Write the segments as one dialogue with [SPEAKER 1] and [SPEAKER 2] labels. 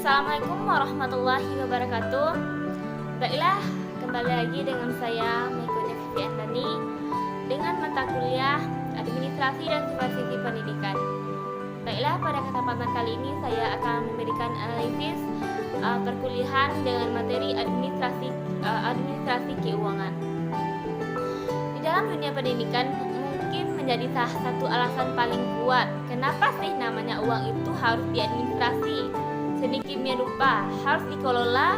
[SPEAKER 1] Assalamualaikum warahmatullahi wabarakatuh. Baiklah, kembali lagi dengan saya Maikoneh Viviandani dengan mata kuliah Administrasi dan Supervisi Pendidikan. Baiklah, pada kesempatan kali ini saya akan memberikan analisis perkuliahan dengan materi administrasi keuangan. Di dalam dunia pendidikan mungkin menjadi salah satu alasan paling kuat kenapa sih namanya uang itu harus diadministrasi. Sedemikian rupa harus dikelola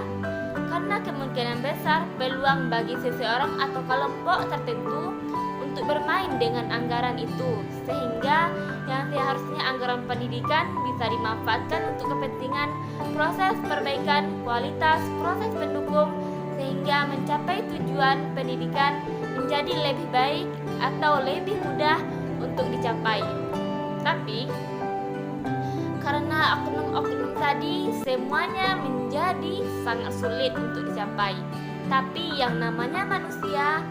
[SPEAKER 1] karena kemungkinan besar peluang bagi seseorang atau kelompok tertentu untuk bermain dengan anggaran itu, sehingga yang seharusnya anggaran pendidikan bisa dimanfaatkan untuk kepentingan proses perbaikan kualitas proses pendukung sehingga mencapai tujuan pendidikan menjadi lebih baik atau lebih mudah untuk dicapai. Tapi karena oknum-oknum tadi semuanya menjadi sangat sulit untuk dicapai. Tapi yang namanya manusia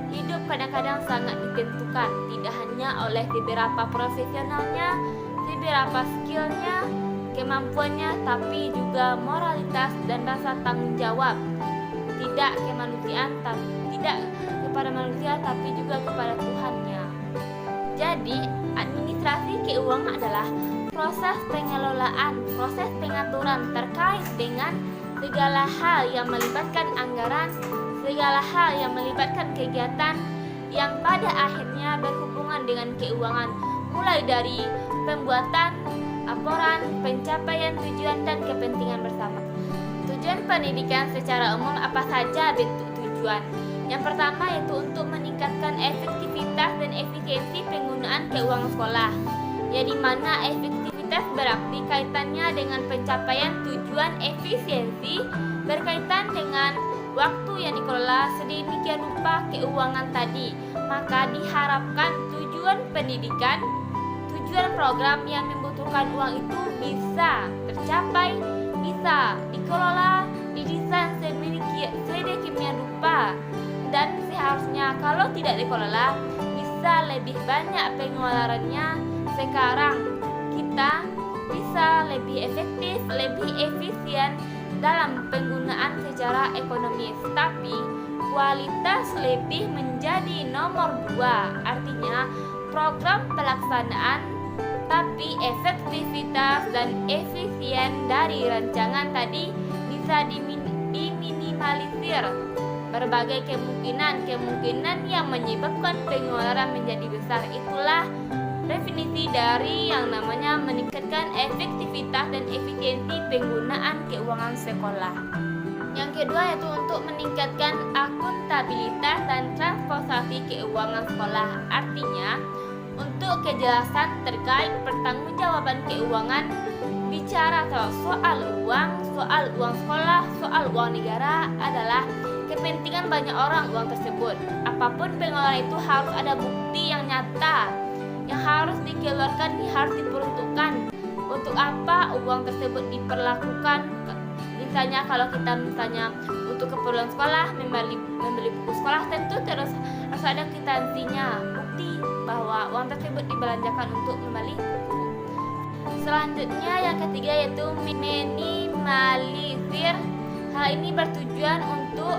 [SPEAKER 1] hidup kadang-kadang sangat ditentukan tidak hanya oleh beberapa profesionalnya, beberapa skillnya, kemampuannya, tapi juga moralitas dan rasa tanggung jawab. Tidak kepada manusia tapi juga kepada Tuhannya. Jadi, administrasi keuangan adalah proses pengelolaan, proses pengaturan terkait dengan segala hal yang melibatkan anggaran, segala hal yang melibatkan kegiatan yang pada akhirnya berhubungan dengan keuangan, mulai dari pembuatan, laporan, pencapaian tujuan dan kepentingan bersama. Tujuan pendidikan secara umum apa saja bentuk tujuan? Yang pertama yaitu untuk meningkatkan efektivitas dan efisiensi penggunaan keuangan sekolah, ya di mana efektivitas berarti kaitannya dengan pencapaian tujuan efisiensi berkaitan dengan waktu yang dikelola sedemikian rupa keuangan tadi. Maka diharapkan tujuan pendidikan, tujuan program yang membutuhkan uang itu bisa tercapai, bisa dikelola, didesain sedemikian rupa. Dan seharusnya kalau tidak dikelola bisa lebih banyak pengeluarannya. Sekarang kita bisa lebih efektif, lebih efisien dalam penggunaan secara ekonomis, tapi kualitas lebih menjadi nomor 2. Artinya program pelaksanaan tapi efektivitas dan efisien dari rancangan tadi bisa diminimalisir. Berbagai kemungkinan yang menyebabkan pengeluaran menjadi besar. Itulah definisi dari yang namanya meningkatkan efektivitas dan efisiensi penggunaan keuangan sekolah. Yang kedua yaitu untuk meningkatkan akuntabilitas dan transparansi keuangan sekolah. Artinya untuk kejelasan terkait pertanggungjawaban keuangan, bicara soal uang sekolah, soal uang negara adalah kepentingan banyak orang uang tersebut. Apapun pengeluaran itu harus ada bukti yang nyata yang harus dikeluarkan, harus diperuntukkan untuk apa uang tersebut diperlakukan. Misalnya kalau kita untuk keperluan sekolah, membeli buku sekolah, tentu terus harus ada kwitansinya, bukti bahwa uang tersebut dibelanjakan untuk membeli buku. Selanjutnya yang ketiga yaitu minimalisir. Hal ini bertujuan untuk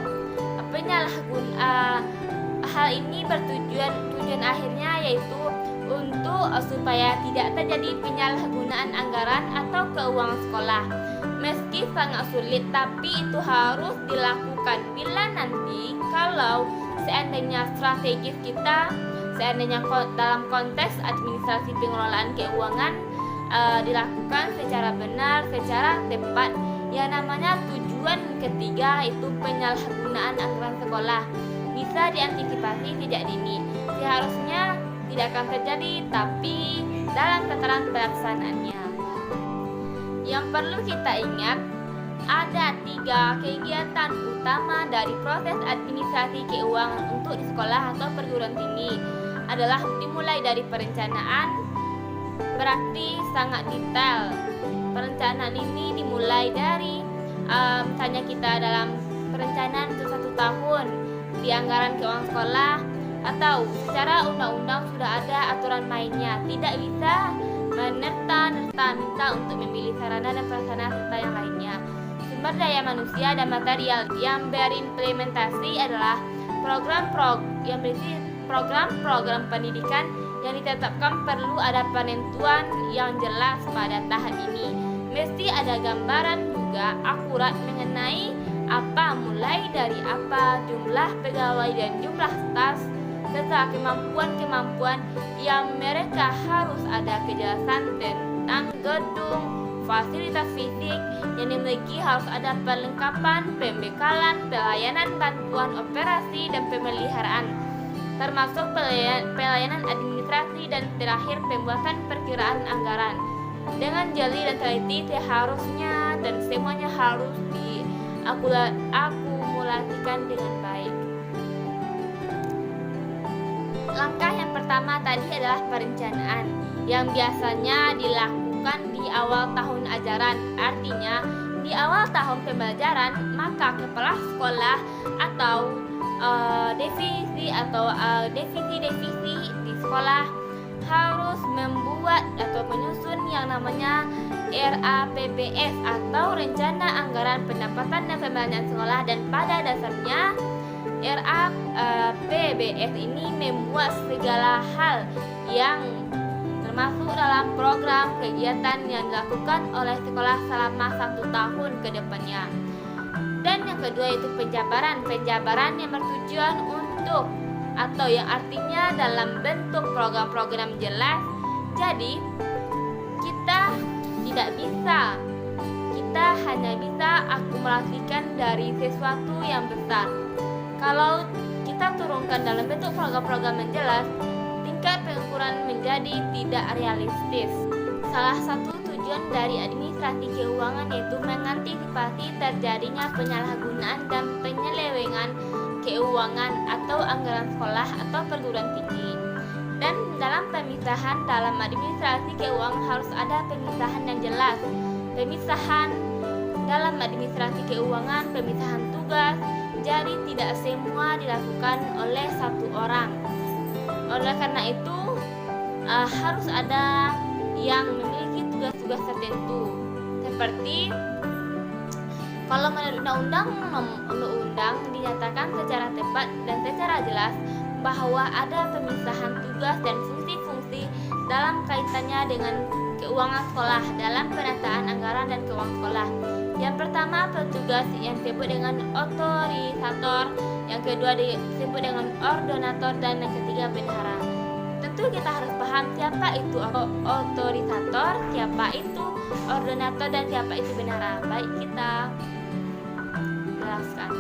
[SPEAKER 1] tujuan akhirnya yaitu untuk supaya tidak terjadi penyalahgunaan anggaran atau keuangan sekolah. Meski sangat sulit, tapi itu harus dilakukan bila nanti kalau seandainya strategis kita, dalam konteks administrasi pengelolaan keuangan dilakukan secara benar, secara tepat. Yang namanya tujuan ketiga itu penyalahgunaan anggaran sekolah bisa diantisipasi sejak dini. Seharusnya tidak akan terjadi, tapi dalam tataran pelaksanaannya. Yang perlu kita ingat, ada 3 kegiatan utama dari proses administrasi keuangan untuk di sekolah atau perguruan tinggi. Adalah dimulai dari perencanaan, berarti sangat detail. Perencanaan ini dimulai dari misalnya kita dalam perencanaan untuk 1 tahun di anggaran keuangan sekolah, atau secara undang-undang sudah ada aturan mainnya. Tidak bisa menerta minta untuk memilih sarana dan prasarana serta yang lainnya. Sumber daya manusia dan material yang berimplementasi adalah program-program pendidikan yang ditetapkan. Perlu ada penentuan yang jelas pada tahap ini. Mesti ada gambaran juga akurat mengenai apa, mulai dari apa, jumlah pegawai dan jumlah staf, serta kemampuan yang mereka harus. Ada kejelasan tentang gedung, fasilitas fisik yang dimiliki, harus ada perlengkapan, pembekalan, pelayanan, bantuan operasi dan pemeliharaan, termasuk pelayanan administrasi, dan terakhir pembuatan perkiraan anggaran dengan jeli dan teliti seharusnya, dan semuanya harus diakumulasikan dengan baik. Langkah yang pertama tadi adalah perencanaan yang biasanya dilakukan di awal tahun ajaran. Artinya di awal tahun pembelajaran, maka kepala sekolah atau divisi di sekolah harus membuat atau menyusun yang namanya RAPBS atau Rencana Anggaran Pendapatan dan Pembelanjaan Sekolah, dan pada dasarnya RAPBS ini memuat segala hal yang termasuk dalam program kegiatan yang dilakukan oleh sekolah selama 1 tahun ke depannya. Dan yang kedua yaitu penjabaran yang bertujuan untuk atau yang artinya dalam bentuk program-program jelas. Jadi kita hanya bisa akumulasikan dari sesuatu yang besar. Kalau kita turunkan dalam bentuk program-program yang jelas, tingkat pengukuran menjadi tidak realistis. Salah satu tujuan dari administrasi keuangan yaitu mengantisipasi terjadinya penyalahgunaan dan penyelewengan keuangan atau anggaran sekolah atau perguruan tinggi. Dan dalam pemisahan dalam administrasi keuangan harus ada pemisahan yang jelas. Pemisahan dalam administrasi keuangan, pemisahan tugas, jadi tidak semua dilakukan oleh satu orang. Oleh karena itu harus ada yang memiliki tugas-tugas tertentu. Seperti kalau menurut undang-undang dinyatakan secara tepat dan secara jelas bahwa ada pemisahan tugas dan fungsi-fungsi dalam kaitannya dengan keuangan sekolah dalam penataan anggaran dan keuangan sekolah. Yang pertama, petugas yang disebut dengan otorisator, yang kedua disebut dengan ordonator, dan yang ketiga bendahara. Tentu kita harus paham siapa itu otorisator, siapa itu ordonator, dan siapa itu bendahara. Baik, kita jelaskan.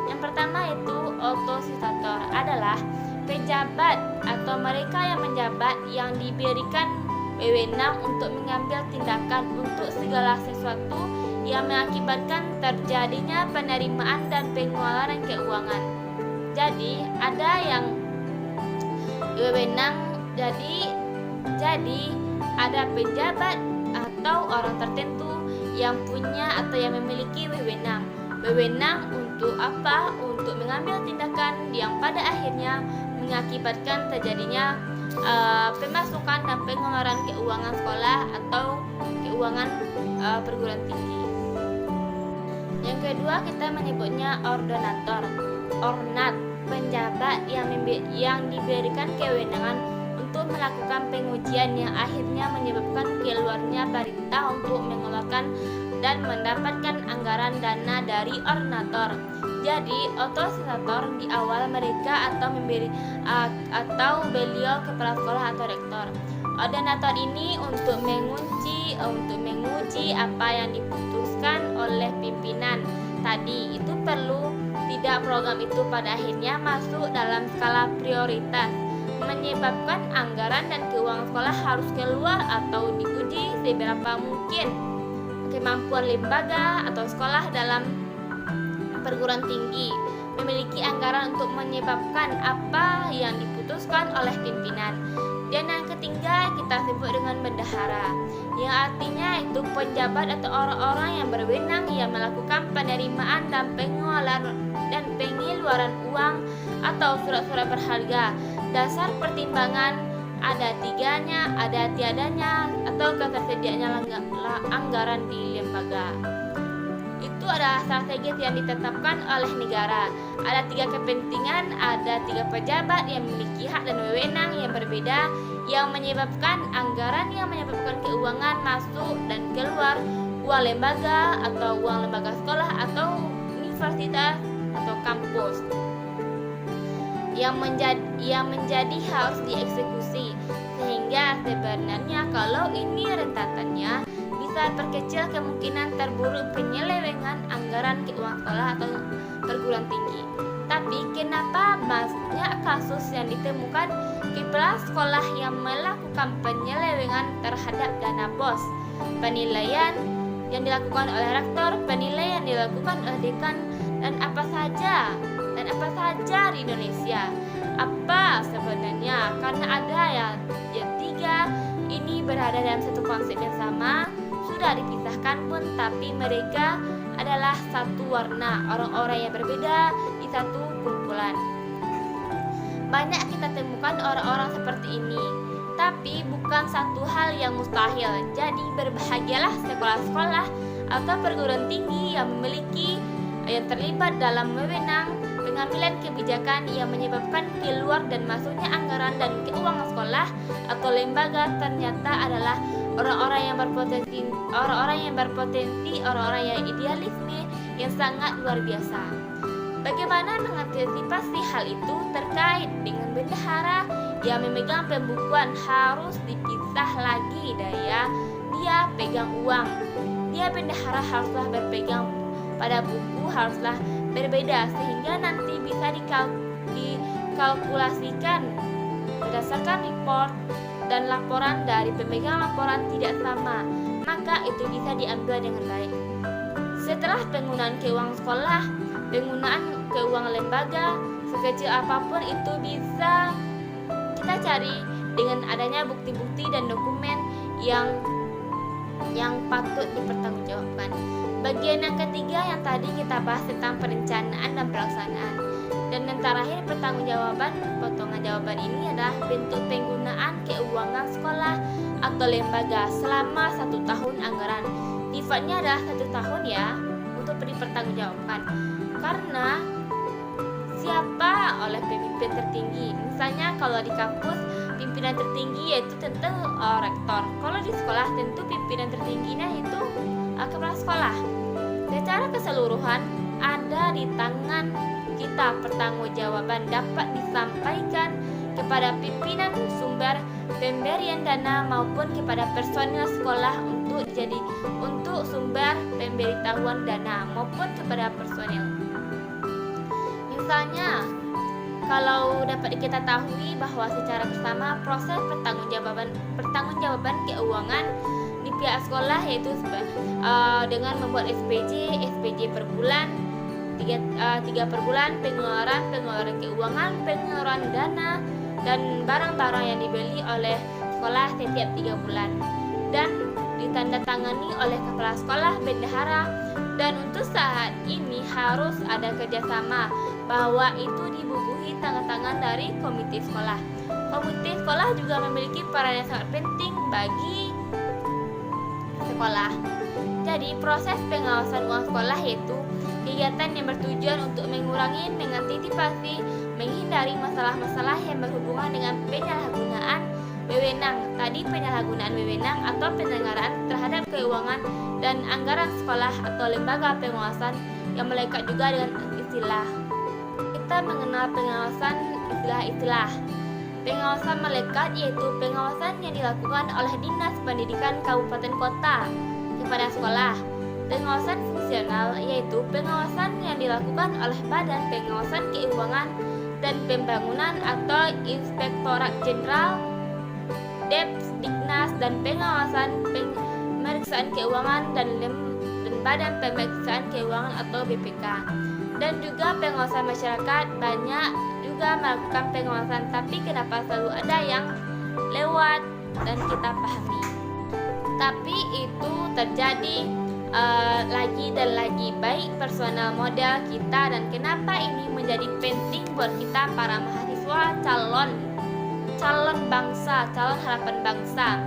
[SPEAKER 1] Yang pertama itu otorisator adalah pejabat atau mereka yang menjabat yang diberikan wewenang untuk mengambil tindakan untuk segala sesuatu yang mengakibatkan terjadinya penerimaan dan pengeluaran keuangan. Jadi ada yang wewenang, jadi ada pejabat atau orang tertentu yang punya atau yang memiliki wewenang untuk apa? Untuk mengambil tindakan yang pada akhirnya mengakibatkan terjadinya pemasukan dan pengeluaran keuangan sekolah atau keuangan perguruan tinggi. Yang kedua kita menyebutnya ordonator, ornat, penjabat yang diberikan kewenangan untuk melakukan pengujian yang akhirnya menyebabkan keluarnya perintah untuk mengeluarkan dan mendapatkan anggaran dana dari ordonator. Jadi otorisator di awal mereka atau beliau kepala sekolah atau rektor. Ordonator ini untuk menguji apa yang diputuskan oleh pimpinan tadi. Itu perlu tidak program itu pada akhirnya masuk dalam skala prioritas, menyebabkan anggaran dan keuangan sekolah harus keluar atau diuji seberapa mungkin kemampuan lembaga atau sekolah dalam perguruan tinggi memiliki anggaran untuk menyebabkan apa yang diputuskan oleh pimpinan. Dan yang ketiga kita sebut dengan bendahara, yang artinya itu penjabat atau orang-orang yang berwenang yang melakukan penerimaan dan pengeluaran uang atau surat-surat berharga. Dasar pertimbangan ada tiadanya atau ketersediaannya anggaran di lembaga. Itu adalah strategi yang ditetapkan oleh negara. Ada 3 kepentingan, ada 3 pejabat yang memiliki hak dan wewenang yang berbeda, yang menyebabkan anggaran, yang menyebabkan keuangan masuk dan keluar uang lembaga atau uang lembaga sekolah atau universitas atau kampus, yang menjadi harus dieksekusi. Sehingga sebenarnya kalau ini rentatannya bisa perkecil kemungkinan terburuk penyelewengan anggaran keuangan sekolah atau perguruan tinggi. Tapi kenapa banyak kasus yang ditemukan kepala sekolah yang melakukan penyelewengan terhadap dana BOS, penilaian yang dilakukan oleh rektor, penilaian yang dilakukan oleh dekan, dan apa saja di Indonesia? Apa sebenarnya? Karena ada yang 3 ini berada dalam satu konsep yang sama, sudah dipisahkan pun, tapi mereka adalah satu warna, orang-orang yang berbeda di satu kumpulan. Banyak kita temukan orang-orang seperti ini, tapi bukan satu hal yang mustahil. Jadi berbahagialah sekolah-sekolah atau perguruan tinggi yang terlibat dalam wewenang pengambilan kebijakan yang menyebabkan keluar dan masuknya anggaran dan keuangan sekolah atau lembaga ternyata adalah orang-orang yang berpotensi, orang-orang yang idealisme yang sangat luar biasa. Bagaimana mengantisipasi hal itu? Terkait dengan bendahara yang memegang pembukuan harus dipisah lagi dia pegang uang. Dia bendahara haruslah berpegang pada buku, haruslah berbeda sehingga nanti bisa dikalkulasikan berdasarkan report dan laporan dari pemegang laporan tidak sama, maka itu bisa diambil dengan baik. Setelah penggunaan keuangan sekolah, penggunaan keuangan lembaga, sekecil apapun itu bisa kita cari dengan adanya bukti-bukti dan dokumen yang patut dipertanggungjawabkan. Bagian yang ketiga yang tadi kita bahas tentang perencanaan dan pelaksanaan. Dan yang terakhir potongan jawaban ini adalah bentuk penggunaan keuangan sekolah atau lembaga selama 1 tahun anggaran. Sifatnya adalah 1 tahun ya untuk dipertanggungjawabkan. Karena siapa oleh pemimpin tertinggi. Misalnya kalau di kampus pimpinan tertinggi yaitu tentu rektor. Kalau di sekolah tentu pimpinan tertingginya itu kepala sekolah. Secara keseluruhan ada di tangan kita pertanggungjawaban dapat disampaikan kepada pimpinan sumber pemberian dana maupun kepada personil sekolah untuk sumber pemberitahuan dana maupun kepada personil. Misalnya, kalau dapat kita ketahui bahwa secara bersama proses pertanggungjawaban keuangan di pihak sekolah yaitu dengan membuat SPJ per bulan, 3 per bulan, pengeluaran keuangan, pengeluaran dana dan barang-barang yang dibeli oleh sekolah setiap 3 bulan dan ditandatangani oleh kepala sekolah bendahara. Dan untuk saat ini harus ada kerjasama bahwa itu dibubuhi tanda tangan dari komite sekolah. Komite sekolah juga memiliki peran yang sangat penting bagi sekolah. Jadi proses pengawasan uang sekolah yaitu kegiatan yang bertujuan untuk mengurangi, mengantisipasi, menghindari masalah-masalah yang berhubungan dengan penyalahgunaan wewenang. Tadi penyalahgunaan wewenang atau penyelenggaraan terhadap keuangan dan anggaran sekolah atau lembaga pengawasan yang melekat juga dengan istilah. Kita mengenal pengawasan istilah-istilah. Pengawasan melekat yaitu pengawasan yang dilakukan oleh Dinas Pendidikan Kabupaten Kota kepada sekolah. Pengawasan fungsional yaitu pengawasan yang dilakukan oleh Badan Pengawasan Keuangan dan Pembangunan atau Inspektorat Jenderal, Depdiknas, dan pengawasan pemeriksaan keuangan dan Badan Pemeriksaan Keuangan atau BPK. Dan juga pengawasan masyarakat banyak juga melakukan pengawasan, tapi kenapa selalu ada yang lewat dan kita pahami. Tapi itu terjadi lagi dan lagi, baik personal model kita, dan kenapa ini menjadi penting buat kita para mahasiswa calon calon bangsa, calon harapan bangsa,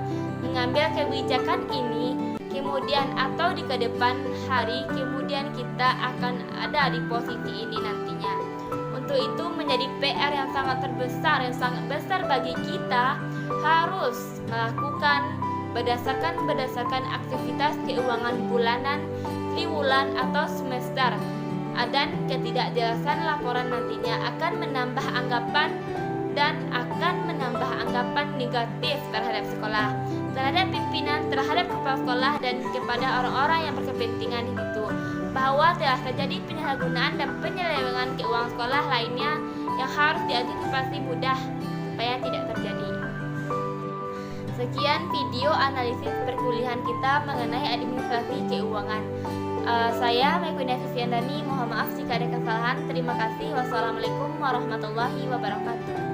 [SPEAKER 1] mengambil kebijakan ini, kemudian atau di kedepan hari kemudian kita akan ada di posisi ini nantinya. Untuk itu menjadi PR yang sangat terbesar, yang sangat besar bagi kita, harus melakukan berdasarkan aktivitas keuangan bulanan, triwulan atau semester. Dan ketidakjelasan laporan nantinya akan menambah anggapan negatif terhadap sekolah, terhadap pimpinan, terhadap kepala sekolah, dan kepada orang-orang yang berkepentingan itu, bahwa telah terjadi penyalahgunaan dan penyelewengan keuangan sekolah lainnya yang harus diantisipasi mudah supaya tidak terjadi. Sekian video analisis perkuliahan kita mengenai administrasi keuangan. Saya Maikunah Sufiandani, mohon maaf jika ada kesalahan. Terima kasih. Wassalamualaikum warahmatullahi wabarakatuh.